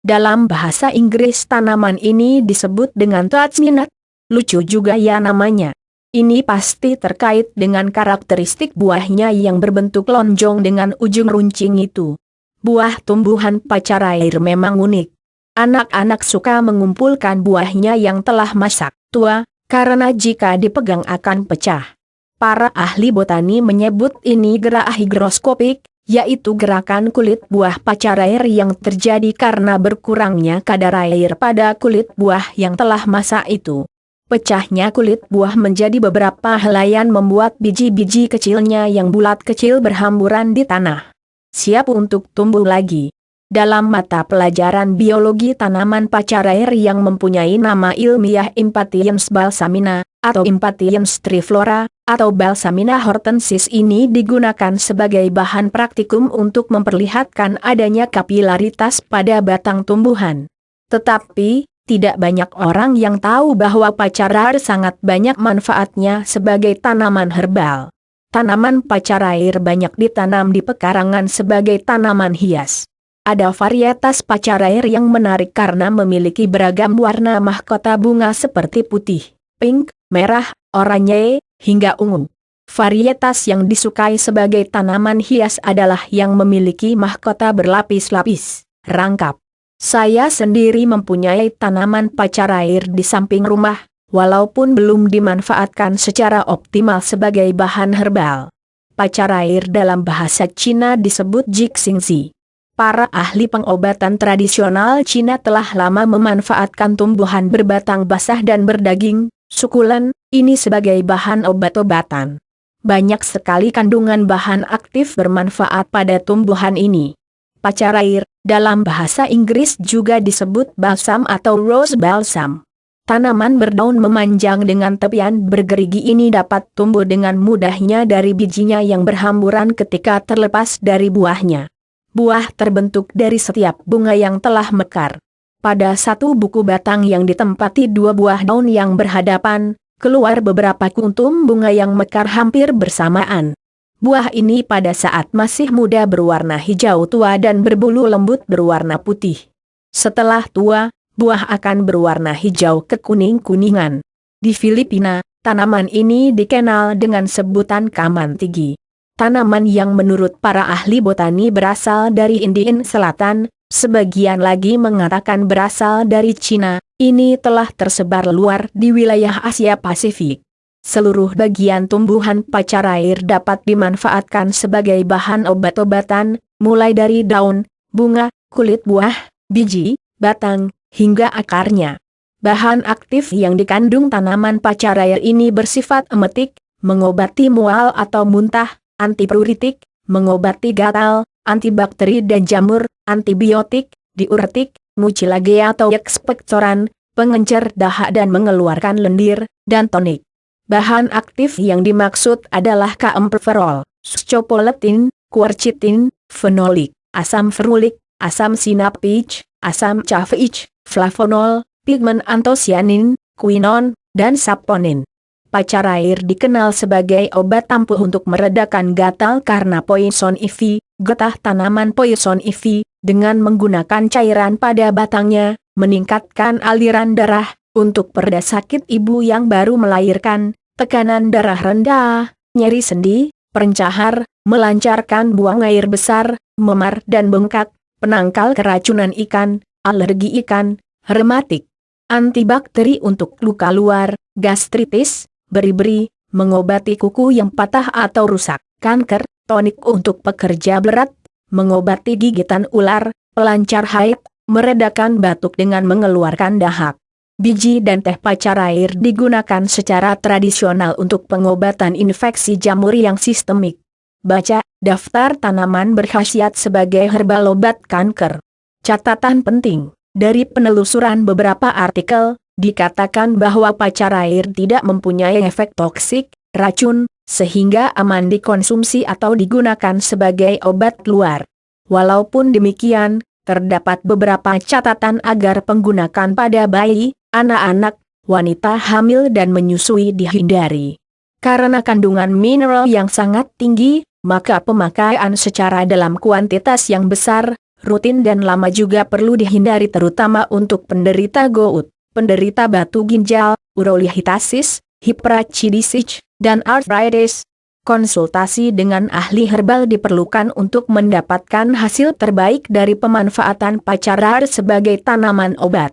Dalam bahasa Inggris tanaman ini disebut dengan touch-me-not. Lucu juga ya namanya. Ini pasti terkait dengan karakteristik buahnya yang berbentuk lonjong dengan ujung runcing itu. Buah tumbuhan pacar air memang unik. Anak-anak suka mengumpulkan buahnya yang telah masak tua, karena jika dipegang akan pecah. Para ahli botani menyebut ini gerak higroskopik, yaitu gerakan kulit buah pacar air yang terjadi karena berkurangnya kadar air pada kulit buah yang telah masak itu. Pecahnya kulit buah menjadi beberapa helaian membuat biji-biji kecilnya yang bulat kecil berhamburan di tanah. Siap untuk tumbuh lagi. Dalam mata pelajaran biologi tanaman pacar air yang mempunyai nama ilmiah Impatiens balsamina, atau Impatiens triflora, atau Balsamina hortensis ini digunakan sebagai bahan praktikum untuk memperlihatkan adanya kapilaritas pada batang tumbuhan. Tetapi, tidak banyak orang yang tahu bahwa pacar air sangat banyak manfaatnya sebagai tanaman herbal. Tanaman pacar air banyak ditanam di pekarangan sebagai tanaman hias. Ada varietas pacar air yang menarik karena memiliki beragam warna mahkota bunga seperti putih, pink, merah, oranye, hingga ungu. Varietas yang disukai sebagai tanaman hias adalah yang memiliki mahkota berlapis-lapis, rangkap. Saya sendiri mempunyai tanaman pacar air di samping rumah, walaupun belum dimanfaatkan secara optimal sebagai bahan herbal. Pacar air dalam bahasa Cina disebut jixingzi. Para ahli pengobatan tradisional Cina telah lama memanfaatkan tumbuhan berbatang basah dan berdaging, sukulen, ini sebagai bahan obat-obatan. Banyak sekali kandungan bahan aktif bermanfaat pada tumbuhan ini. Pacar air, dalam bahasa Inggris juga disebut balsam atau rose balsam. Tanaman berdaun memanjang dengan tepian bergerigi ini dapat tumbuh dengan mudahnya dari bijinya yang berhamburan ketika terlepas dari buahnya. Buah terbentuk dari setiap bunga yang telah mekar. Pada satu buku batang yang ditempati dua buah daun yang berhadapan, keluar beberapa kuntum bunga yang mekar hampir bersamaan. Buah ini pada saat masih muda berwarna hijau tua dan berbulu lembut berwarna putih. Setelah tua, buah akan berwarna hijau kekuning-kuningan. Di Filipina, tanaman ini dikenal dengan sebutan kamantigi. Tanaman yang menurut para ahli botani berasal dari India Selatan, sebagian lagi mengatakan berasal dari Cina, ini telah tersebar luar di wilayah Asia Pasifik. Seluruh bagian tumbuhan pacar air dapat dimanfaatkan sebagai bahan obat-obatan, mulai dari daun, bunga, kulit buah, biji, batang, hingga akarnya. Bahan aktif yang dikandung tanaman pacar air ini bersifat emetik, mengobati mual atau muntah, antipruritik, mengobati gatal, antibakteri dan jamur, antibiotik, diuretik, mucilage atau ekspektoran, pengencer dahak dan mengeluarkan lendir, dan tonik. Bahan aktif yang dimaksud adalah kaempferol, scopoletin, quercetin, fenolik, asam ferulik, asam sinapich, asam caveich, flavonol, pigmen antosianin, quinon, dan saponin. Pacar air dikenal sebagai obat ampuh untuk meredakan gatal karena poison ivy, getah tanaman poison ivy, dengan menggunakan cairan pada batangnya, meningkatkan aliran darah, untuk pereda sakit ibu yang baru melahirkan, tekanan darah rendah, nyeri sendi, perencahar, melancarkan buang air besar, memar dan bengkak, penangkal keracunan ikan, alergi ikan, rematik, antibakteri untuk luka luar, gastritis, beri-beri, mengobati kuku yang patah atau rusak, kanker, tonik untuk pekerja berat, mengobati gigitan ular, pelancar haid, meredakan batuk dengan mengeluarkan dahak. Biji dan teh pacar air digunakan secara tradisional untuk pengobatan infeksi jamur yang sistemik. Baca, daftar tanaman berkhasiat sebagai herbal obat kanker. Catatan penting, dari penelusuran beberapa artikel, dikatakan bahwa pacar air tidak mempunyai efek toksik, racun, sehingga aman dikonsumsi atau digunakan sebagai obat luar. Walaupun demikian, terdapat beberapa catatan agar penggunaan pada bayi, anak-anak, wanita hamil dan menyusui dihindari. Karena kandungan mineral yang sangat tinggi, maka pemakaian secara dalam kuantitas yang besar, rutin dan lama juga perlu dihindari terutama untuk penderita gout, penderita batu ginjal, urolihitasis, hiperachidisich, dan arthritis. Konsultasi dengan ahli herbal diperlukan untuk mendapatkan hasil terbaik dari pemanfaatan pacarar sebagai tanaman obat.